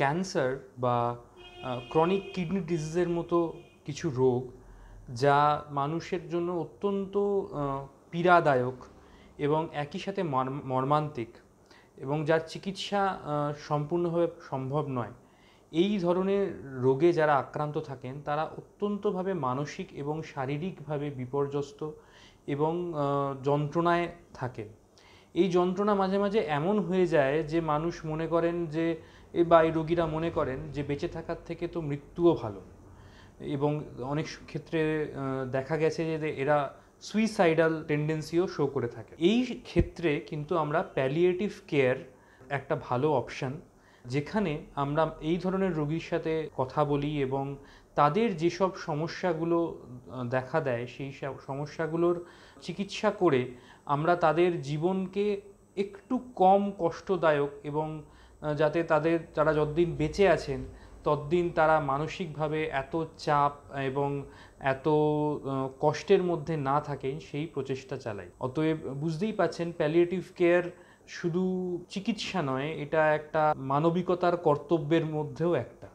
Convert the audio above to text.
Cancer বা chronic kidney ডিজিজের মতো কিছু রোগ যা মানুষের জন্য অত্যন্ত পীড়াদায়ক এবং একই সাথে মর্মান্তিক এবং যার চিকিৎসা সম্পূর্ণভাবে সম্ভব নয়। এই ধরনের রোগে যারা আক্রান্ত থাকেন তারা অত্যন্তভাবে মানসিক এবং শারীরিকভাবে বিপর্যস্ত এবং যন্ত্রণায় থাকেন। এই যন্ত্রণা মাঝে মাঝে এমন হয়ে যায় যে মানুষ মনে করেন যে বা এই রোগীরা মনে করেন যে বেঁচে থাকার থেকে তো মৃত্যুও ভালো, এবং অনেক ক্ষেত্রে দেখা গেছে যে এরা সুইসাইডাল টেন্ডেন্সিও শো করে থাকে। এই ক্ষেত্রে কিন্তু আমরা প্যালিয়েটিভ কেয়ার একটা ভালো অপশান, যেখানে আমরা এই ধরনের রোগীর সাথে কথা বলি এবং তাদের যেসব সমস্যাগুলো দেখা দেয় সেই সব সমস্যাগুলোর চিকিৎসা করে আমরা তাদের জীবনকে একটু কম কষ্টদায়ক এবং যাতে তারা যতদিন বেঁচে আছেন ততদিন তারা মানসিকভাবে এত চাপ এবং এত কষ্টের মধ্যে না থাকেন সেই প্রচেষ্টা চালাই। অতএব বুঝতেই পাচ্ছেন প্যালিয়েটিভ কেয়ার শুধু চিকিৎসা নয়, এটা একটা মানবিকতার কর্তব্যের মধ্যেও একটা।